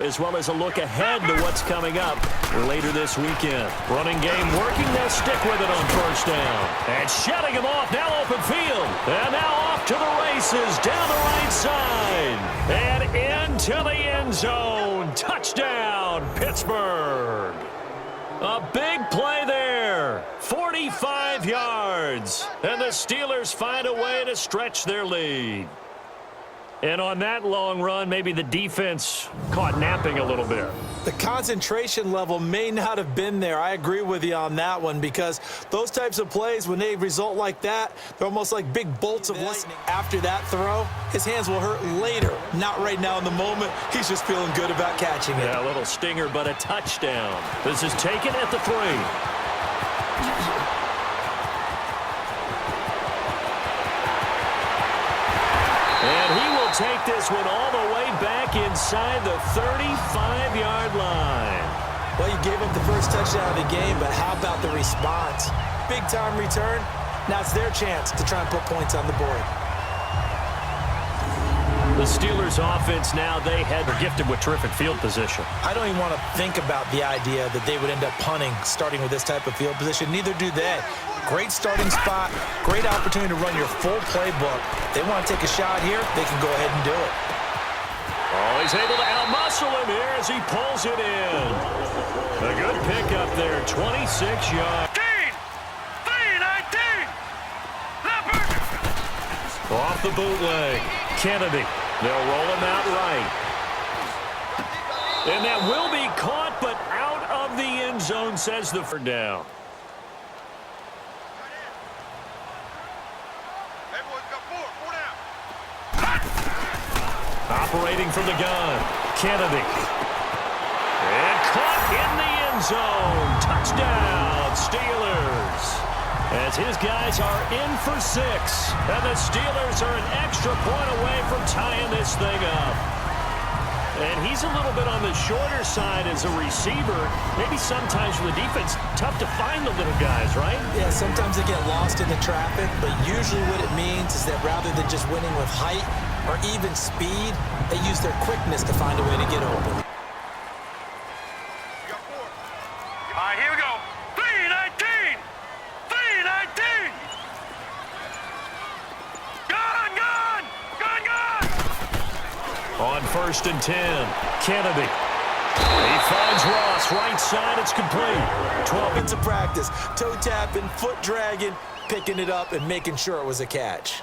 as well as a look ahead to what's coming up later this weekend. Running game working. They'll stick with it on first down. And shutting him off. Now open field. And now off to the races down the right side. And into the end zone. Touchdown, Pittsburgh. A big play there. 45 yards. And the Steelers find a way to stretch their lead. And on that long run, maybe the defense caught napping a little bit. The concentration level may not have been there. I agree with you on that one, because those types of plays, when they result like that, they're almost like big bolts of lightning. After that throw, his hands will hurt later, not right now in the moment. He's just feeling good about catching it. Yeah, a little stinger, but a touchdown. This is taken at the 3. And he will take this one all the way back inside the 35-yard line. Well, you gave up the first touchdown of the game, but how about the response? Big-time return. Now it's their chance to try and put points on the board. The Steelers' offense now, they were gifted with terrific field position. I don't even want to think about the idea that they would end up punting starting with this type of field position. Neither do they. Great starting spot, great opportunity to run your full playbook. They want to take a shot here, they can go ahead and do it. Oh, he's able to outmuscle him here as he pulls it in. A good pickup there, 26 yards. Off the bootleg, Kennedy. They'll roll him out right. And that will be caught, but out of the end zone, says the first down. Operating from the gun, Kennedy. And caught in the end zone. Touchdown, Steelers. As his guys are in for 6. And the Steelers are an extra point away from tying this thing up. And he's a little bit on the shorter side as a receiver. Maybe sometimes for the defense, tough to find the little guys, right? Yeah, sometimes they get lost in the traffic, but usually what it means is that rather than just winning with height or even speed, they use their quickness to find a way to get open. All right, here we go. 3-19! 3-19! Gone, gone! Gone, gone! On 1st and 10, Kennedy. He finds Ross, right side, it's complete. 12 minutes of practice, toe tapping, foot dragging, picking it up and making sure it was a catch.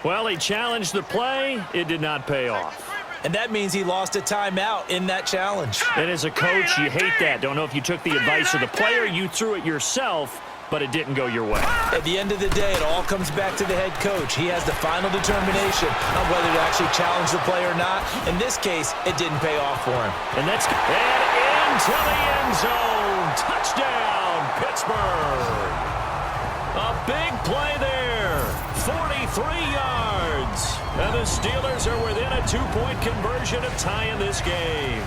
Well, he challenged the play. It did not pay off. And that means he lost a timeout in that challenge. And as a coach, you hate that. Don't know if you took the advice of the player, you threw it yourself, but it didn't go your way. At the end of the day, it all comes back to the head coach. He has the final determination on whether to actually challenge the play or not. In this case, it didn't pay off for him. And into the end zone. Touchdown, Pittsburgh. A big play there. 43 yards. And the Steelers are within a 2-point conversion of tying this game.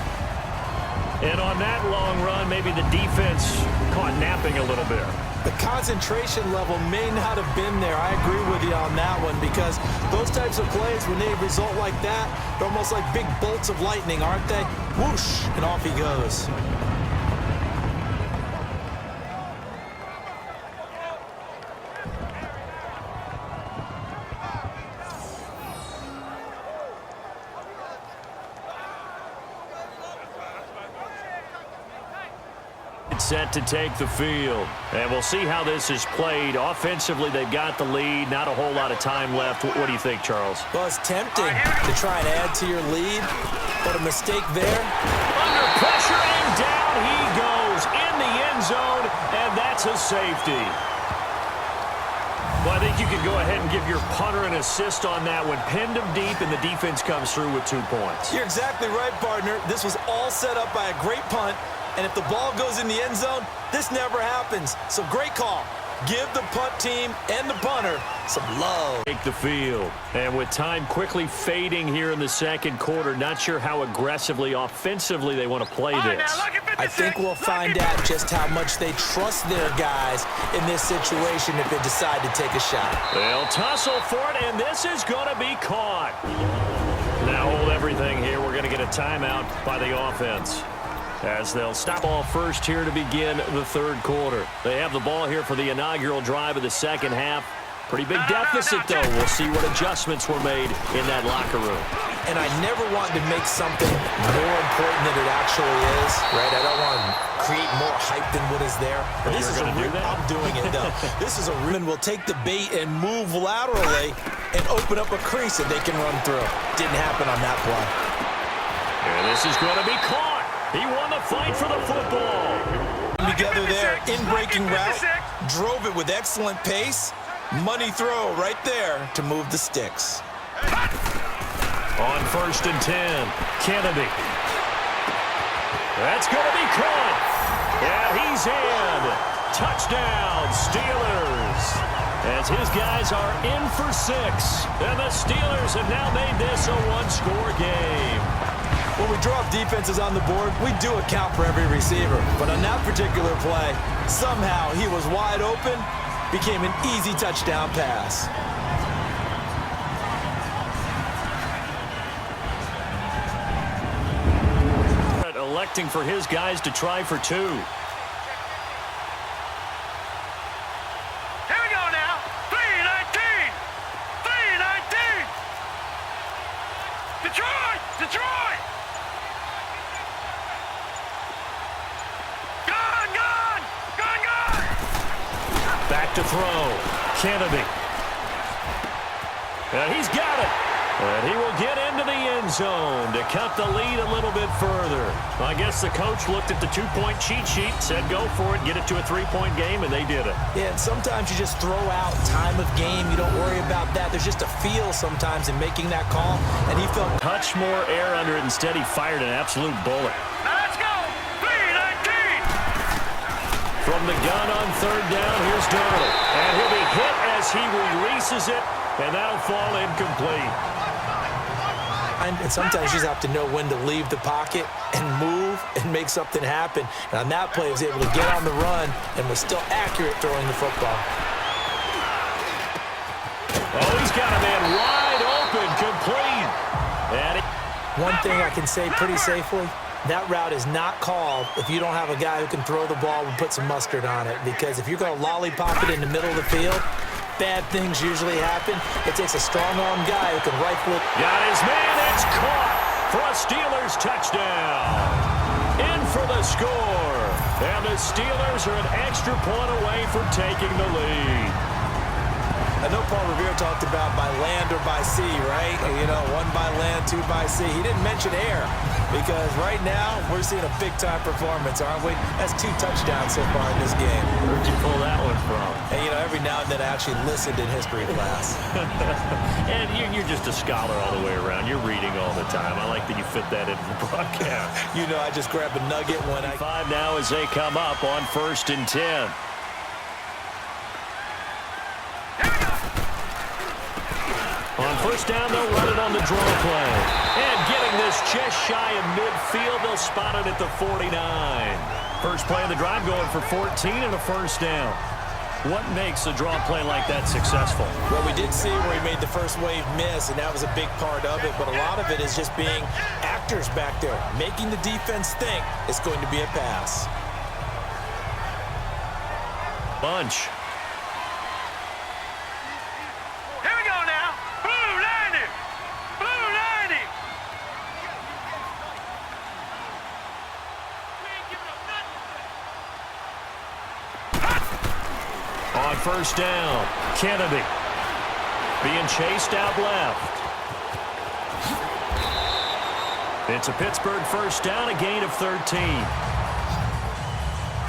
And on that long run, maybe the defense caught napping a little bit. The concentration level may not have been there. I agree with you on that one, because those types of plays, when they result like that, they're almost like big bolts of lightning, aren't they? Whoosh, and off he goes. Set to take the field. And we'll see how this is played. Offensively, they've got the lead. Not a whole lot of time left. What do you think, Charles? Well, it's tempting to try and add to your lead, but a mistake there. Under pressure, and down he goes in the end zone, and that's a safety. Well, I think you could go ahead and give your punter an assist on that one. Pinned him deep, and the defense comes through with 2 points. You're exactly right, partner. This was all set up by a great punt. And if the ball goes in the end zone, this never happens. So great call. Give the punt team and the punter some love. Take the field. And with time quickly fading here in the second quarter, not sure how aggressively, offensively they want to play this. I think we'll find out just how much they trust their guys in this situation if they decide to take a shot. They'll tussle for it, and this is going to be caught. Now hold everything here. We're going to get a timeout by the offense, as they'll stop ball first here to begin the third quarter. They have the ball here for the inaugural drive of the second half. Pretty big deficit, though. We'll see what adjustments were made in that locker room. And I never want to make something more important than it actually is, right? I don't want to create more hype than what is there. But this is a real, I'm doing it, though. This is a real, will take the bait and move laterally and open up a crease that they can run through. Didn't happen on that play. And this is going to be caught. He won the fight for the football. Together there, in breaking route, drove it with excellent pace. Money throw right there to move the sticks. On 1st and 10, Kennedy. That's going to be caught. Yeah, he's in. Touchdown, Steelers. As his guys are in for 6. And the Steelers have now made this a one-score game. When we draw up defenses on the board, we do account for every receiver. But on that particular play, somehow he was wide open, became an easy touchdown pass. Electing for his guys to try for 2. Here we go now. 3-19. 3-19. Detroit! Detroit! Gone! Gone! Gone! Gone! Back to throw. Kennedy. And he's got it. And he will get into the end zone to cut the lead a little bit further. I guess the coach looked at the 2-point cheat sheet, said go for it, get it to a 3-point game, and they did it. Yeah, and sometimes you just throw out time of game. You don't worry about that. There's just a feel sometimes in making that call, and he felt touch more air under it. Instead, he fired an absolute bullet. Now let's go. 3-19. From the gun on 3rd down, here's Darnold. And he'll be hit as he releases it, and that'll fall incomplete. And sometimes you just have to know when to leave the pocket and move and make something happen. And on that play, he was able to get on the run and was still accurate throwing the football. Oh, he's got a man wide open, complete. And one thing I can say pretty safely, that route is not called if you don't have a guy who can throw the ball and put some mustard on it. Because if you're going to lollipop it in the middle of the field, bad things usually happen. It takes a strong-arm guy who can rifle it. Got his man. It's caught for a Steelers touchdown. In for the score. And the Steelers are an extra point away from taking the lead. I know Paul Revere talked about by land or by sea, right? You know, 1 by land, 2 by sea. He didn't mention air because right now we're seeing a big-time performance, aren't we? That's 2 touchdowns so far in this game. Where'd you pull that one from? And, you know, every now and then I actually listened in history class. And you're just a scholar all the way around. You're reading all the time. I like that you fit that into the broadcast. You know, I just grab a nugget when I... 5 now as they come up on 1st and 10. On 1st down, they'll run it on the draw play. And getting this just shy of midfield, they'll spot it at the 49. First play of the drive going for 14 and a 1st down. What makes a draw play like that successful? Well, we did see where he made the first wave miss, and that was a big part of it. But a lot of it is just being actors back there, making the defense think it's going to be a pass. Bunch. Here we go now. Blue 90. Blue 90. On 1st down, Kennedy being chased out left. It's a Pittsburgh 1st down, a gain of 13.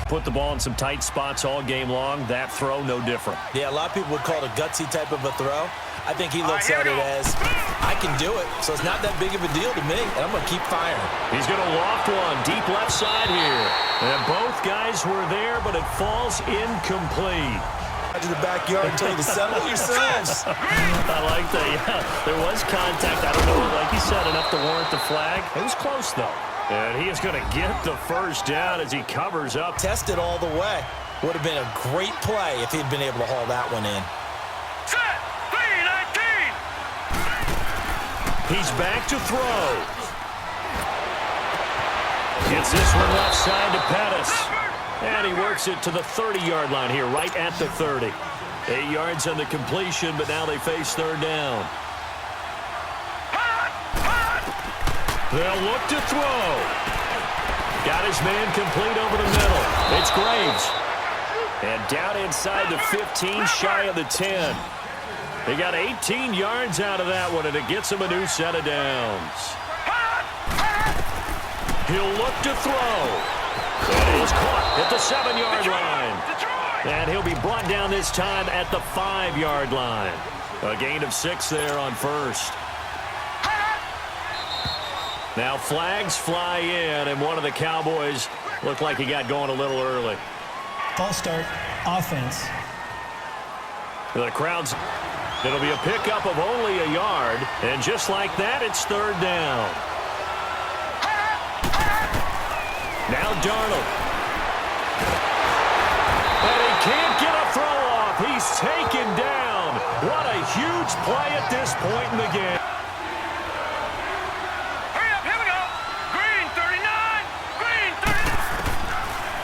Put the ball in some tight spots all game long. That throw, no different. Yeah, a lot of people would call it a gutsy type of a throw. I think he looks at it as, I can do it, so it's not that big of a deal to me, and I'm going to keep firing. He's going to loft one deep left side here. And both guys were there, but it falls incomplete. To the backyard and tell you to settle yourselves. I like that, yeah. There was contact. I don't know, like you said, enough to warrant the flag. It was close, though. And he is going to get the first down as he covers up. Tested all the way. Would have been a great play if he'd been able to haul that one in. Set. 3-19. He's back to throw. Gets this one left side to Pettis. And he works it to the 30-yard line here, right at the 30. 8 yards on the completion, but now they face third down. They'll look to throw. Got his man complete over the middle. It's Graves. And down inside the 15, shy of the 10. They got 18 yards out of that one, and it gets him a new set of downs. He'll look to throw. And he's caught at the 7-yard line. And he'll be brought down this time at the 5-yard line. A gain of 6 there on first. Now flags fly in, and one of the Cowboys looked like he got going a little early. False start, offense. The crowd's... It'll be a pickup of only a yard, and just like that, it's third down. Now Darnold. And he can't get a throw off. He's taken down. What a huge play at this point in the game.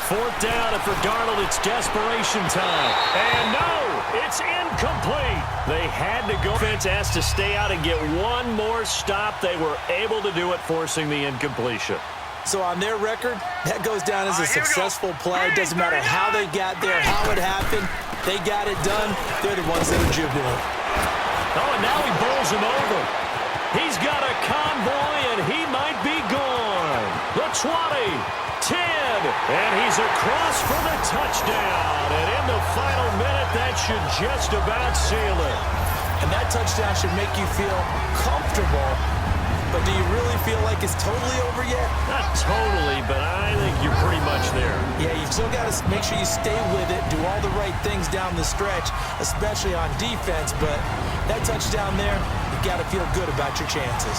Fourth down, and for Darnold, it's desperation time. And no, it's incomplete. They had to go. Defense asked to stay out and get one more stop. They were able to do it, forcing the incompletion. So on their record, that goes down as a successful play. Doesn't matter how they got there, how it happened. They got it done. They're the ones that are jubilant. Oh, and now he bowls him over. He's got a convoy, and he might be gone. The 20. 10, and he's across for the touchdown. And in the final minute, that should just about seal it. And that touchdown should make you feel comfortable. But do you really feel like it's totally over yet? Not totally, but I think you're pretty much there. Yeah, you've still got to make sure you stay with it, do all the right things down the stretch, especially on defense. But that touchdown there, you got to feel good about your chances.